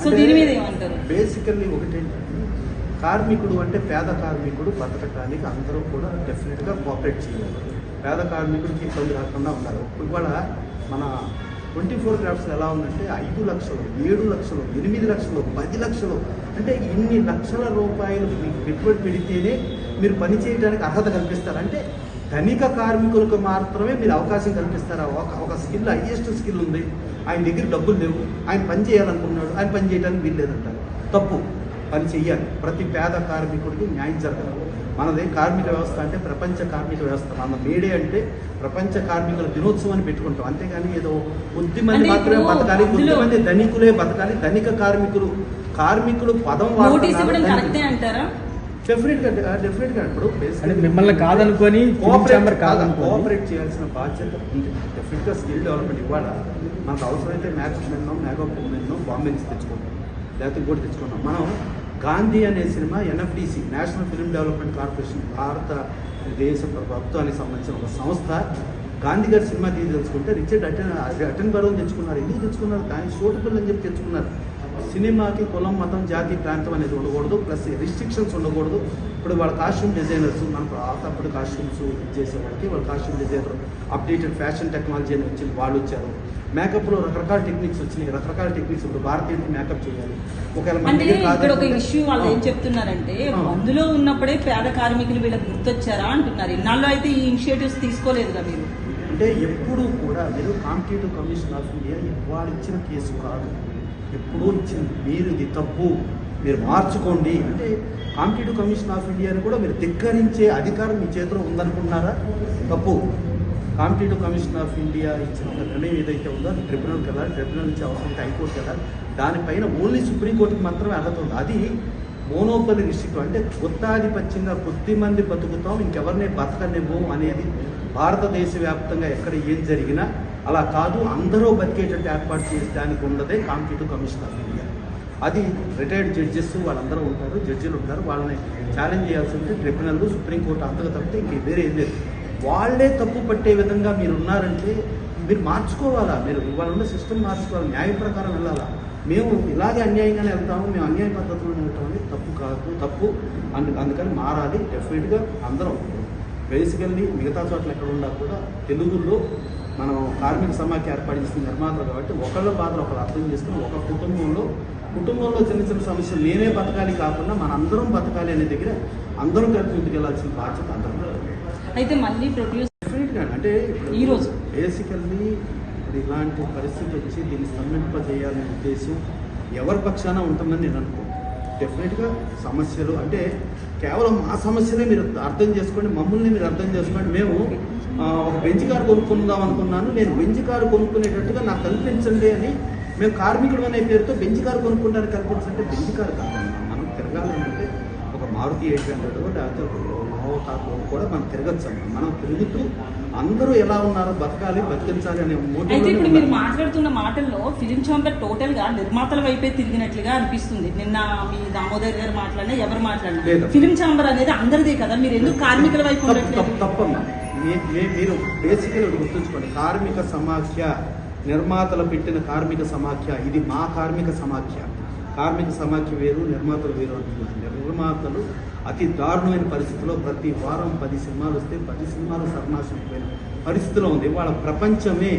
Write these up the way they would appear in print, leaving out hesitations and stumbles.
So దీని మీద ఏమంటారు? బేసికల్లీ ఒకటేంటంటే కార్మికుడు అంటే పేద కార్మికుడు బతకటానికి అందరూ కూడా డెఫినెట్గా కోఆపరేట్ చేయాలి. పేద కార్మికుడికి ఇబ్బంది రాకుండా ఉండాలి. ఇవాళ మన 24 క్రాఫ్ట్స్ ఎలా ఉందంటే 5 లక్షలు, 7 లక్షలు, 8 లక్షలు, 10 లక్షలు అంటే ఇన్ని లక్షల రూపాయలు మీకు పెట్టుబడి పెడితేనే మీరు పని చేయడానికి అర్హత కల్పిస్తారు. అంటే ధనిక కార్మికులకు మాత్రమే మీరు అవకాశం కల్పిస్తారా? ఒక స్కిల్, హైయెస్ట్ స్కిల్ ఉంది, ఆయన దగ్గర డబ్బులు లేవు, ఆయన పని చేయాలనుకున్నాడు, ఆయన పని చేయడానికి వీల్లేదంటారు. తప్పు. పని చెయ్యాలి. ప్రతి పేద కార్మికుడికి న్యాయం జరగాలి. మనదే కార్మిక వ్యవస్థ అంటే ప్రపంచ కార్మిక వ్యవస్థ. మన మేడే అంటే ప్రపంచ కార్మికుల దినోత్సవం అని పెట్టుకుంటాం. అంతేగాని ఏదో కొద్ది మంది మాత్రమే బతకాలి, కొద్ది మంది ధనికులే బతకాలి, ధనిక కార్మికులు పదం అంటారా? డెఫినెట్ గా ఇప్పుడు మిమ్మల్ని కాదనుకొని కోఆపరేట్ చేయాల్సిన బాధ్యత ఉంది. డెఫినెట్ గా స్కిల్ డెవలప్మెంట్ ఇవ్వాల. మనకు అవసరమైతే మ్యాక్స్ మెన్నో మెన్నో బాంబే నుంచి తెచ్చుకుంటాం, లేకపోతే ఇంకోటి తెచ్చుకున్నాం. మనం గాంధీ అనే cinema NFDC, national film development corporation, భారతదేశ ప్రభుత్వానికి సంబంధించిన ఒక సంస్థ, గాంధీ గారి సినిమా తెలుసుకుంటే రిచర్డ్ అటెన్బరోని తెచ్చుకున్నారు. ఎందుకు తెచ్చుకున్నారు? దాని సూటబుల్ అని చెప్పి తెచ్చుకున్నారు. సినిమాకి కులం, మతం, జాతి, ప్రాంతం అనేది ఉండకూడదు, ప్లస్ రిస్ట్రిక్షన్స్ ఉండకూడదు. ఇప్పుడు వాళ్ళ కాస్ట్యూమ్ డిజైనర్స్, మనకు అప్పుడు కాస్ట్యూమ్స్ చేసే వాళ్ళకి వాళ్ళ costume designer updated fashion technology అని వచ్చింది, వాళ్ళు వచ్చారు. మేకప్లో రకరకాల టెక్నిక్స్ వచ్చినాయి, రకరకాల టెక్నిక్స్. ఇప్పుడు భారతీయుడికి మేకప్ చేయాలి. అంటే ఇక్కడ ఒక ఇష్యూ వాళ్ళు ఏం చెప్తున్నారంటే అందులో ఉన్నప్పుడే పేద కార్మికులు వీళ్ళకి గుర్తొచ్చారా అంటున్నారు. ఇన్నాళ్ళు అయితే ఈ ఇనిషియేటివ్స్ తీసుకోలేదుగా మీరు. అంటే ఎప్పుడు కూడా మీరు కాంపిటేటివ్ కమిషన్ ఆఫ్ ఇండియా వాళ్ళు ఇచ్చిన కేసు కాదు, ఎప్పుడూ ఇచ్చింది. మీరు ఇది తప్పు, మీరు మార్చుకోండి అంటే కాంపిటేటివ్ కమిషన్ ఆఫ్ ఇండియాని కూడా మీరు ధిక్కరించే అధికారం మీ చేతిలో ఉందనుకుంటున్నారా? తప్పు. కాంపిటేటివ్ కమిషన్ ఆఫ్ ఇండియా ఇచ్చిన నిర్ణయం ఏదైతే ఉందో అది ట్రిబ్యునల్కి వెళ్ళాలి, ట్రిబ్యునల్ నుంచి అవసరం హైకోర్టుకి వెళ్ళాలి. దానిపైన ఓన్లీ సుప్రీంకోర్టుకి మాత్రమే అర్హత ఉంది. అది మోనోపలి రిస్ట్రిక్ట్ అంటే గుత్తాధిపత్యంగా కొద్ది మంది బతుకుతాం, ఇంకెవరిని బతకనివ్వం అనేది భారతదేశ వ్యాప్తంగా ఎక్కడ ఏం జరిగినా అలా కాదు, అందరూ బతికేటట్టు ఏర్పాటు చేయడానికి ఉన్నదే కాంపిటేటివ్ కమిషన్ ఆఫ్ ఇండియా. అది రిటైర్డ్ జడ్జెస్ వాళ్ళందరూ ఉంటారు, జడ్జిలు ఉంటారు. వాళ్ళని ఛాలెంజ్ చేయాల్సి ఉంటే ట్రిబ్యునల్, సుప్రీంకోర్టు అంతగా తప్పితే ఇంక వేరే ఏం లేదు. వాళ్ళే తప్పు పట్టే విధంగా మీరు ఉన్నారంటే మీరు మార్చుకోవాలా, మీరు ఇవాళ ఉన్న సిస్టమ్ మార్చుకోవాలి, న్యాయ ప్రకారం వెళ్ళాలా. మేము ఇలాగే అన్యాయంగానే వెళ్తాము, మేము అన్యాయ పద్ధతిలోనే వెళ్తాం అనేది తప్పు కాదు, తప్పు. అందుకని మారాలి. డెఫినెట్గా అందరం బేసికల్లీ మిగతా చోట్ల ఎక్కడ ఉన్నా కూడా తెలుగులో మనం కార్మిక సమాఖ్య ఏర్పాటు చేసిన నిర్మాతలు కాబట్టి ఒకళ్ళ బాధలు ఒకళ్ళు అర్థం చేసుకుని ఒక కుటుంబంలో చిన్న చిన్న సమస్యలు నేనే బతకాలి కాకుండా మనందరం బతకాలి అనే దగ్గర అందరం కలిపి ముందుకెళ్లాల్సిన బాధ్యత అందరం. అయితే మళ్ళీ ప్రొడ్యూస్ డెఫినెట్గా అంటే ఈరోజు బేసికల్లీ ఇప్పుడు ఇలాంటి పరిస్థితి వచ్చి దీన్ని స్తంభింపజేయాలనే ఉద్దేశం ఎవరి పక్షాన ఉంటుందని నేను అనుకోను. డెఫినెట్గా సమస్యలు అంటే కేవలం మా సమస్యలే మీరు అర్థం చేసుకోండి, మమ్మల్ని మీరు అర్థం చేసుకోండి. మేము ఒక బెంచ్ కారు కొనుక్కుందాం అనుకున్నాను, నేను బెంచ్ కారు కొనుక్కునేటట్టుగా నాకు కల్పించండి అని మేము కార్మికుడు అనే పేరుతో బెంచ్ కారు కొనుక్కుంటానికి కల్పించండి. బెంచ్ కారు కాదు, మనం తిరగాలంటే ఒక మారుతి 800 లేకపోతే కారు కూడా మనం తిరగచ్చు. మనం తిరుగుతూ అందరూ ఎలా ఉన్నారో బతకాలి, బతికించాలి అనే. అయితే ఇప్పుడు మీరు మాట్లాడుతున్న మాటల్లో ఫిలిం ఛాంబర్ టోటల్ గా నిర్మాతల వైపే తిరిగినట్లుగా అనిపిస్తుంది. నిన్న మీ దామోదర్ గారు మాట్లాడినా ఎవరు మాట్లాడినా ఫిలిం ఛాంబర్ అనేది అందరిదే కదా, మీరు ఎందుకు కార్మికుల వైపు? తప్పమ్మా, మీరు బేసికల్ గుర్తుంచుకోండి. కార్మిక సమాఖ్య నిర్మాతలు పెట్టిన కార్మిక సమాఖ్య, ఇది మా కార్మిక సమాఖ్య. కార్మిక సమాఖ్య వేరు, నిర్మాతలు వేరు అంటున్నారు. నిర్మాతలు అతి దారుణమైన పరిస్థితిలో ప్రతి వారం 10 సినిమాలు వస్తే 10 సినిమాలు సర్వనాశనమైన పరిస్థితిలో ఉంది. ఇవాళ ప్రపంచమే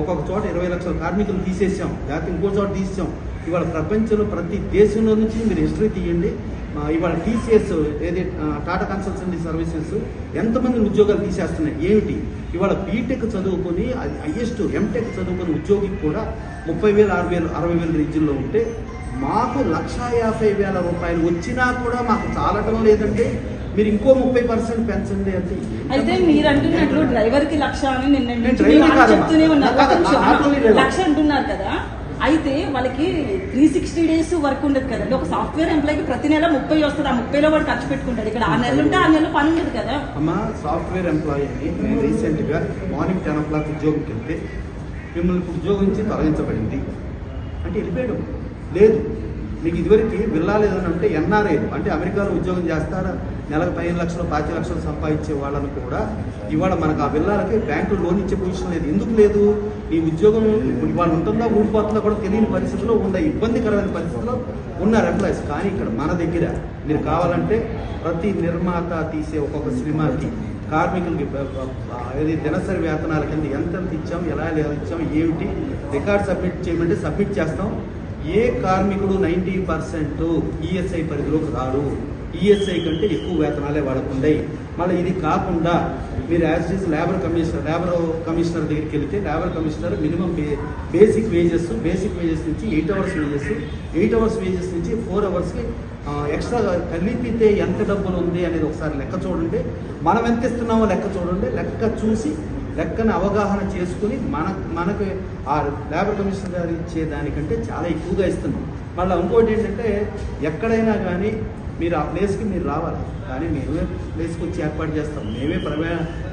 ఒక్కొక్క చోట 20 లక్షల కార్మికులు తీసేసాం, లేకపోతే ఇంకో చోట తీసాం. ఇవాళ ప్రపంచంలో ప్రతి దేశంలో నుంచి మీరు హిస్టరీ తీయండి. ఇవాళ TCS ఏది టాటా కన్సల్టెన్సీ సర్వీసెస్ ఎంతమంది ఉద్యోగాలు తీసేస్తున్నాయి. ఏమిటి ఇవాళ బీటెక్ చదువుకొని హైయెస్ట్ ఎంటెక్ చదువుకుని ఉద్యోగికి కూడా 30,000, 60,000, 60,000 రీజియన్లో ఉంటే మాకు 1,50,000 రూపాయలు వచ్చినా కూడా మాకు చాలటం లేదంటే మీరు ఇంకో 30% పెంచండి అంటే. అయితే మీరు అంటున్నట్లు డ్రైవర్ కి 1,00,000 అని నిన్న చెప్తూనే ఉన్నారు, 1,00,000 అంటున్నారు కదా. అయితే వాళ్ళకి 360 days వర్క్ ఉండదు కదండి. ఒక సాఫ్ట్వేర్ ఎంప్లాయ్కి ప్రతి నెల 30 వస్తుంది, ఆ 30లో వాడు ఖర్చు పెట్టుకుంటాడు. ఇక్కడ 6 నెలలు ఉంటే 6 నెలలు పని ఉండదు కదా. అమ్మా, సాఫ్ట్వేర్ ఎంప్లాయీని నేను రీసెంట్గా మార్నింగ్ 10 o'clock ఉద్యోగంకి వెళ్తే మిమ్మల్ని ఉద్యోగం నుంచి తొలగించబడింది అంటే వెళ్ళిపోయాడు లేదు. మీకు ఇదివరకు వెళ్ళాలేదని అంటే ఎన్ఆర్ఐలు అంటే అమెరికాలో ఉద్యోగం చేస్తారా నెలకు 15 లక్షలు 5 లక్షలు సంపాదించే వాళ్ళను కూడా ఇవాళ మనకు ఆ విల్లాలకి బ్యాంకులు లోన్ ఇచ్చే పొజిషన్ లేదు. ఎందుకు లేదు? ఈ ఉద్యోగం ఇవాళ ఉంటుందా ఊడిపోతుందా కూడా తెలియని పరిస్థితిలో ఉన్న ఇబ్బందికరమైన పరిస్థితిలో ఉన్నారు ఎంప్లాయీస్. కానీ ఇక్కడ మన దగ్గర మీరు కావాలంటే ప్రతి నిర్మాత తీసే ఒక్కొక్క సినిమాకి కార్మికులకి ఏది దినసరి వేతనాల కింద ఎంత ఇచ్చాం, ఎలా ఇచ్చాం, ఏమిటి రికార్డ్ సబ్మిట్ చేయమంటే సబ్మిట్ చేస్తాం. ఏ కార్మికుడు 90% ఈఎస్ఐ పరిధిలోకి రారు. ఈఎస్ఐ కంటే ఎక్కువ వేతనాలే వాళ్ళకు ఉన్నాయి. మళ్ళీ ఇది కాకుండా మీరు యాజ్ ఇస్ లేబర్ కమిషనర్ దగ్గరికి వెళితే labour commissioner minimum basic wages నుంచి 8 అవర్స్ వేజెస్ నుంచి 4 అవర్స్కి ఎక్స్ట్రా కలిపితే ఎంత డబ్బులు ఉంది అనేది ఒకసారి లెక్క చూడండి. మనం ఎంత ఇస్తున్నామో లెక్క చూడండి. లెక్క చూసి లెక్కను అవగాహన చేసుకుని మనకు ఆ లేబర్ కమిషనర్ గారు ఇచ్చే దానికంటే చాలా ఎక్కువగా ఇస్తున్నాం. మళ్ళీ ఇంకోటి ఏంటంటే ఎక్కడైనా కానీ మీరు ఆ ప్లేస్కి మీరు రావాలి. కానీ మేమే ప్లేస్కి వచ్చి ఏర్పాటు చేస్తాం, మేమే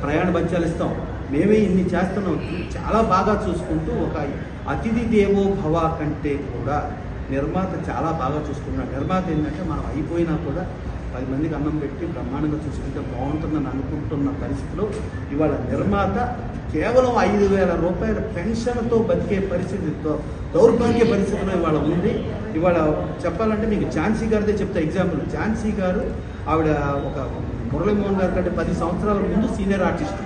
ప్రయాణ భత్యాలు ఇస్తాం, మేమే ఇన్ని చేస్తున్నాం. చాలా బాగా చూసుకుంటూ ఒక అతిథి దేవో భవ కంటే కూడా నిర్మాత చాలా బాగా చూసుకున్నాడు. నిర్మాత ఏంటంటే మనం అయిపోయినా కూడా 10 మందికి అన్నం పెట్టి బ్రహ్మాండంగా చూసుకుంటే బాగుంటుందని అనుకుంటున్న పరిస్థితిలో ఇవాళ నిర్మాత కేవలం 5,000 రూపాయల పెన్షన్తో బతికే పరిస్థితితో దౌర్భాగ్య పరిస్థితిలో ఇవాళ ఉంది. ఇవాళ చెప్పాలంటే మీకు ఝాన్సీ గారిదే చెప్తా ఎగ్జాంపుల్. ఝాన్సీ గారు ఆవిడ ఒక మురళీమోహన్ గారి కంటే 10 సంవత్సరాల ముందు సీనియర్ ఆర్టిస్ట్.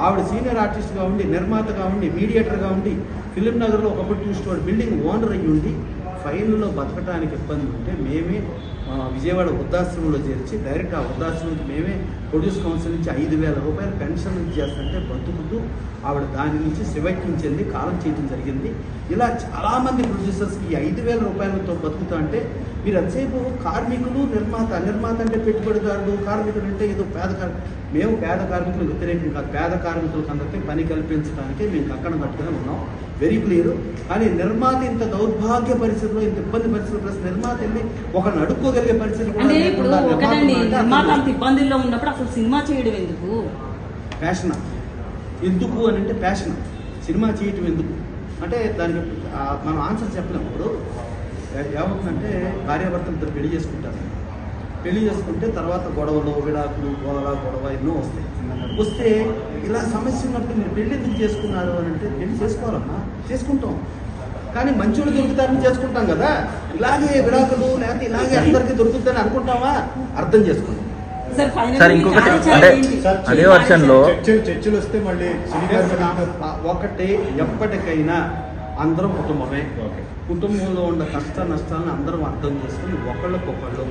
ఆవిడ సీనియర్ ఆర్టిస్ట్గా ఉండి, నిర్మాతగా ఉండి, మీడియేటర్గా ఉండి, ఫిలిం నగర్లో ఒకప్పుడు 2 స్టోరీ బిల్డింగ్ ఓనర్ అయ్యి ఉండి ఫైన్లో బతకడానికి ఇబ్బంది ఉంటే మేమే విజయవాడ వృద్ధాశ్రమంలో చేర్చి డైరెక్ట్ ఆ వృద్ధాశ్రమంకి మేమే ప్రొడ్యూస్ కౌన్సిల్ నుంచి 5,000 రూపాయలు పెన్షన్ చేస్తుంటే బతుకుతూ ఆవిడ దాని నుంచి శివెక్కించింది, కాలం చేయడం జరిగింది. ఇలా చాలామంది ప్రొడ్యూసర్స్కి ఈ 5,000 రూపాయలతో బతుకుతా అంటే మీరు ఎంతసేపు కార్మికులు నిర్మాత అంటే పెట్టుబడిదారులు, కార్మికులు అంటే ఏదో మేము పేద కార్మికులు వ్యతిరేకం కాదు. పేద కార్మికులకు అందరికీ పని కల్పించడానికే మేము కంకణం కట్టుకుని ఉన్నాం, వెరీ క్లియర్. కానీ నిర్మాత ఇంత దౌర్భాగ్య పరిస్థితుల్లో, ఇంత ఇబ్బంది పరిస్థితుల్లో ప్లస్ నిర్మాత వెళ్ళి ఒక నడుక్కోగలిగే పరిస్థితి అంటే ఇప్పుడు ఒకటండి, నిర్మాత అంత ఇబ్బందుల్లో ఉన్నప్పుడు అసలు సినిమా చేయడం ఎందుకు? ప్యాషన్ ఎందుకు అని అంటే ప్యాషన్. సినిమా చేయటం ఎందుకు అంటే దానికి మనం ఆన్సర్ చెప్పలేము. ఇప్పుడు ఏమవుతుందంటే భార్యాభర్తలు ఇద్దరు పెళ్లి చేసుకుంటే తర్వాత గొడవలు, విడాకులు, గొడవ ఎన్నో వస్తే ఇలా సమస్య ఉన్నప్పుడు మీరు పెళ్లి ఎందుకు చేసుకున్నారు అని అంటే పెళ్లి చేసుకోవాలమ్మా, చేసుకుంటాం. కానీ మంచోళ్ళు దొరుకుతారని చేసుకుంటాం కదా. ఇలాగే విడాకులు లేకపోతే ఇలాగే అందరికీ దొరుకుతుందని అనుకుంటామా? అర్థం చేసుకుంటాం. సార్ ఇంకొకటి అంటే అదే వర్షన్లో చర్చలు వస్తే మళ్ళీ ఒకటే, ఎప్పటికైనా అందరం కుటుంబమే. కుటుంబంలో ఉన్న కష్ట నష్టాలను అందరం అర్థం చేసుకుని ఒకళ్ళకొకళ్ళు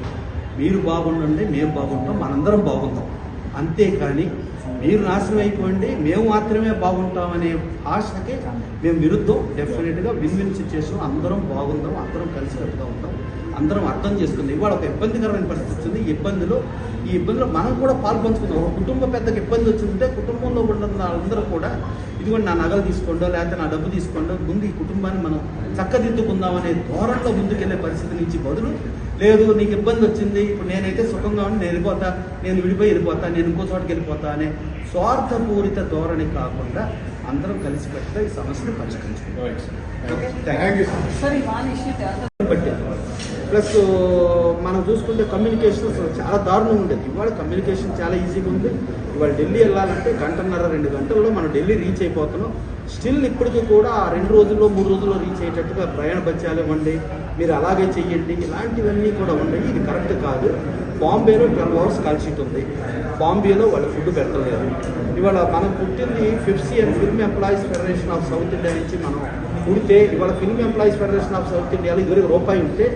మీరు బాగుండండి, మేము బాగుంటాం, మనందరం బాగుంటాం. అంతేకాని మీరు నాశనం అయిపోయింది మేము మాత్రమే బాగుంటామనే ఆశకి మేము విరుద్ధం. డెఫినెట్గా విన్ సిచ్యువేషన్, అందరం బాగుందాం, అందరం కలిసికట్టుగా ఉంటాం, అందరం అర్థం చేసుకుందాం. ఇవాళ ఒక ఇబ్బందికరమైన పరిస్థితి వచ్చింది. ఈ ఇబ్బందిలో మనం కూడా పాల్పంచుకుందాం. ఒక కుటుంబ పెద్దకి ఇబ్బంది వచ్చిందంటే కుటుంబంలో ఉన్న వాళ్ళందరూ కూడా ఇదిగోండి నా నగలు తీసుకోండో లేకపోతే నా డబ్బు తీసుకోండో, ముందు ఈ కుటుంబాన్ని మనం చక్కదిద్దుకుందామనే ధోరణిలో ముందుకెళ్లే పరిస్థితి నుంచి బదులు లేదు నీకు ఇబ్బంది వచ్చింది, ఇప్పుడు నేనైతే సుఖంగా ఉండి నేను వెళ్ళిపోతా, నేను ఇంకో చోటుకి వెళ్ళిపోతా అనే స్వార్థపూరిత ధోరణి కాకుండా అందరం కలిసి పెడితే ఈ సమస్యను పరిష్కరించుకుంటాం. ప్లస్ మనం చూసుకుంటే కమ్యూనికేషన్ చాలా దారుణంగా ఉండేది. ఇవాళ కమ్యూనికేషన్ చాలా ఈజీగా ఉంది. ఇవాళ ఢిల్లీ వెళ్ళాలంటే 1.5-2 గంటల్లో మనం ఢిల్లీ రీచ్ అయిపోతున్నాం. స్టిల్ ఇప్పటికీ కూడా 2 రోజుల్లో 3 రోజుల్లో రీచ్ అయ్యేటట్టుగా ప్రయాణ భత్యాలు ఇవ్వండి, మీరు అలాగే చెయ్యండి, ఇలాంటివన్నీ కూడా ఉన్నాయి. ఇది కరెక్ట్ కాదు. బాంబేలో 12 అవర్స్ కాల్ షీట్ ఉంది. బాంబేలో వాళ్ళు ఫుడ్ పెడతలేదు. ఇవాళ మనం పుట్టింది FIFCI film employees federation of south India నుంచి మనం పుడితే ఇవాళ film employees federation of south ఇండియాలో ₹20 ఉంటే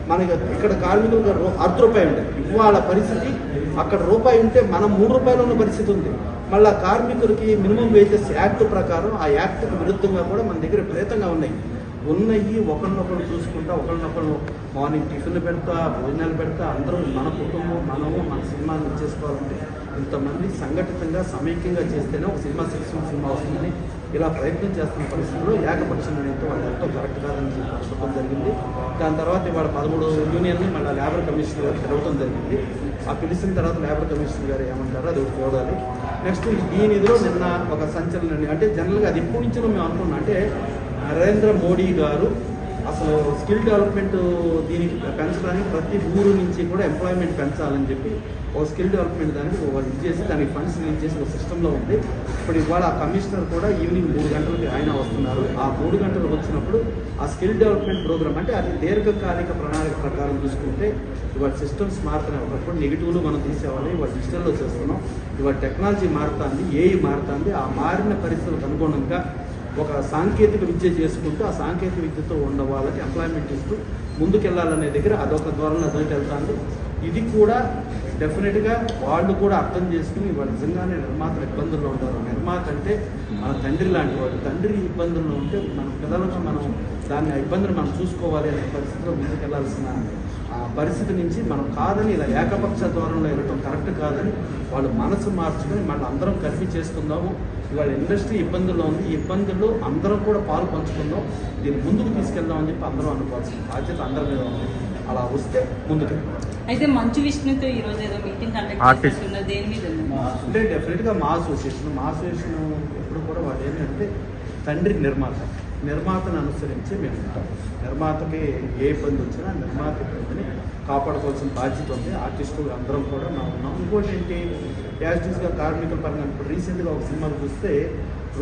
మనకి ఇక్కడ కార్మికులకు ₹10 ఉండేది. ఇవాళ పరిస్థితి అక్కడ రూపాయి ఉంటే మనం ₹3 ఉన్న పరిస్థితి ఉంది. మళ్ళీ కార్మికులకి మినిమం వేజెస్ యాక్ట్ ప్రకారం ఆ యాక్ట్కి విరుద్ధంగా కూడా మన దగ్గర విపరీతంగా ఉన్నాయి. ఒకరినొకరు చూసుకుంటా, ఒకరినొకరు మార్నింగ్ టిఫిన్ పెడతా, భోజనాలు పెడతా, అందరూ మన కుటుంబం, మన సినిమాలు చేసుకోవాలంటే ఇంతమంది సంఘటితంగా సమైక్యంగా చేస్తేనే ఒక సినిమా సినిమా వస్తుందని ఇలా ప్రయత్నం చేస్తున్న పరిస్థితుల్లో ఏకపక్షం అనేది వాళ్ళు ఎంతో కరెక్ట్ కాదని చెప్పడం జరిగింది. దాని తర్వాత ఇవాళ 13 యూనియన్ని మళ్ళీ లేబర్ కమిషనర్ గారు పిలవడం జరిగింది. ఆ పిలిచిన తర్వాత లేబర్ కమిషనర్ గారు ఏమంటారో అది చూడాలి. నెక్స్ట్ దీని ఎదురు నిన్న ఒక సంచలనం అంటే జనరల్గా అది ఎప్పటి నుంచో మేము అనుకున్నాం అంటే నరేంద్ర మోడీ గారు అసలు స్కిల్ డెవలప్మెంట్ దీనికి పెంచడానికి ప్రతి ఊరు నుంచి కూడా ఎంప్లాయ్మెంట్ పెంచాలని చెప్పి ఒక స్కిల్ డెవలప్మెంట్ దానికి వాళ్ళు ఇది చేసి దానికి ఫండ్స్ రిలీజ్ చేసి ఒక సిస్టంలో ఉంది. ఇప్పుడు ఇవాళ ఆ కమిషనర్ కూడా ఈవినింగ్ 3 గంటలకి ఆయన వస్తున్నారు. ఆ 3 గంటలు వచ్చినప్పుడు ఆ స్కిల్ డెవలప్మెంట్ ప్రోగ్రామ్ అంటే అది దీర్ఘకాలిక ప్రణాళిక ప్రకారం చూసుకుంటే ఇవాళ సిస్టమ్స్ మారుతున్నాయి. ఒకప్పుడు నెగిటివ్లు మనం తీసేవాలి, ఇవాళ డిజిటల్లో చేస్తున్నాం. ఇవాళ టెక్నాలజీ మారుతుంది, ఏఐ మారుతుంది. ఆ మారిన పరిస్థితులకు అనుగుణంగా ఒక సాంకేతిక విద్య చేసుకుంటూ ఆ సాంకేతిక విద్యతో ఉన్న వాళ్ళకి ఎంప్లాయ్మెంట్ ఇస్తూ ముందుకెళ్ళాలనే దగ్గర అదొక ధోరణి అదొకటి వెళ్తుంది. ఇది కూడా డెఫినెట్గా వాళ్ళు కూడా అర్థం చేసుకుని వాళ్ళు నిజంగానే నిర్మాతలు ఇబ్బందుల్లో ఉంటారు. నిర్మాత అంటే మన తండ్రి లాంటి వాడు. తండ్రి ఇబ్బందుల్లో ఉంటే మన పిల్లలుగా మనం దాన్ని ఆ ఇబ్బందిని మనం చూసుకోవాలి అనే పరిస్థితిలో ముందుకెళ్లాల్సిన పరిస్థితి నుంచి మనం కాదని ఇలా ఏకపక్ష ధోరణిలో వెళ్ళటం కరెక్ట్ కాదని వాళ్ళు మనసు మార్చుకొని మళ్ళీ అందరం కలిపి చేసుకుందాము. ఇవాళ ఇండస్ట్రీ ఇబ్బందుల్లో ఉంది, ఈ ఇబ్బందుల్లో అందరం కూడా పాలు పంచుకుందాం, దీన్ని ముందుకు తీసుకెళ్దామని చెప్పి అందరం అనుకోవాల్సిన బాధ్యత అందరి మీద ఉంది. అలా వస్తే ముందుకు అయితే మంచు విష్ణుతో ఈ రోజు ఏదో మీటింగ్ కండక్ట్ చేస్తున్నారు, దేని మీద? అంటే డెఫినెట్గా మా అసోసియేషన్ ఎప్పుడు కూడా వాళ్ళు ఏంటంటే తండ్రి నిర్మాతను అనుసరించి మేము ఉంటాం. నిర్మాతకి ఏ ఇబ్బంది వచ్చినా నిర్మాత ఇబ్బందిని కాపాడుకోవాల్సిన బాధ్యత ఉంది. ఆర్టిస్టులు అందరం కూడా మనం ఉన్నాం. ఇంకోటి ఏంటి, యాజిటీస్గా కార్మికుల పరంగా ఇప్పుడు రీసెంట్గా ఒక సినిమాలు చూస్తే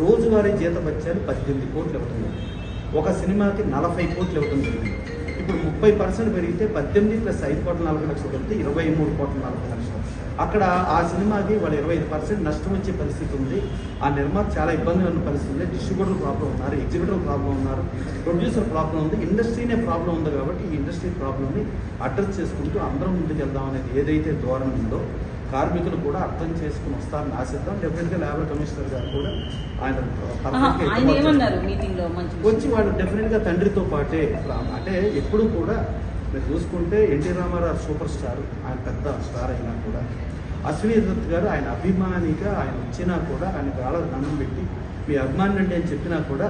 రోజువారీ జీతభత్యాలు 18 కోట్లు ఇవ్వటం, ఒక సినిమాకి 40 కోట్లు ఇవ్వటం జరిగింది. ఇప్పుడు 30% పెరిగితే 18 + 5,40,00,000 పెడితే 23,40,00,000. అక్కడ ఆ సినిమాకి వాళ్ళు 25% నష్టం వచ్చే పరిస్థితి ఉంది. ఆ నిర్మాత చాలా ఇబ్బంది ఉన్న పరిస్థితి ఉంది. డిస్ట్రిబ్యూటర్ ప్రాబ్లం ఉన్నారు, ఎగ్జిక్యూటివ్ ప్రాబ్లం ఉన్నారు, ప్రొడ్యూసర్ ప్రాబ్లం ఉంది, ఇండస్ట్రీనే ప్రాబ్లం ఉంది. కాబట్టి ఈ ఇండస్ట్రీ ప్రాబ్లమ్ని అడ్రస్ చేసుకుంటూ అందరం ముందుకు వెళ్దాం అనేది ఏదైతే ధోరణి ఉందో కార్మికులు కూడా అర్థం చేసుకుని వస్తారని ఆశిద్దాం. డెఫినెట్గా లేబర్ కమిషనర్ గారు కూడా ఆయన వచ్చి వాళ్ళు డెఫినెట్గా తండ్రితో పాటే అంటే ఎప్పుడు కూడా మీరు చూసుకుంటే ఎన్టీ రామారావు సూపర్ స్టార్, ఆయన పెద్ద స్టార్ అయినా కూడా అశ్విని దత్ గారు ఆయన అభిమానిగా ఆయన వచ్చినా కూడా ఆయన గాళ్ళ దండం పెట్టి మీ అభిమాని అంటే అని చెప్పినా కూడా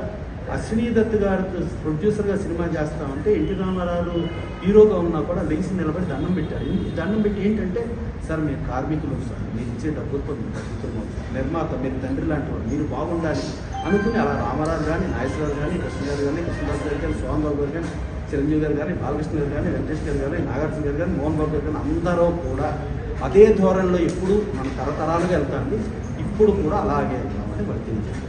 అశ్విని దత్ గారు ప్రొడ్యూసర్గా సినిమా చేస్తామంటే ఎన్టీ రామారావు హీరోగా ఉన్నా కూడా లేచి నిలబడి దండం పెట్టారు. దండం పెట్టి ఏంటంటే సార్ మీరు కార్మికులు సార్, మీరు ఇచ్చే డబ్బులతో మీరు బతుకుతున్నాం, నిర్మాత మీరు తండ్రి లాంటి వాడు, మీరు బాగుండాలి అనుకుని అలా రామారావు కానీ, నాగేశ్వరరావు కానీ, కృష్ణ గారు కానీ, కృష్ణదాస్ గారు కానీ, సోహన్ బాబు గారు కానీ, చిరంజీవి గారు కానీ, బాలకృష్ణ గారు కానీ, వెంకటేష్ గారు కానీ, నాగార్జున గారు కానీ, మోహన్ బాబు గారు కానీ అందరూ కూడా అదే ధోరణిలో ఇప్పుడు మన తరతరాలుగా వెళ్తాండి. ఇప్పుడు కూడా అలాగే వెళ్తామని వర్తించారు.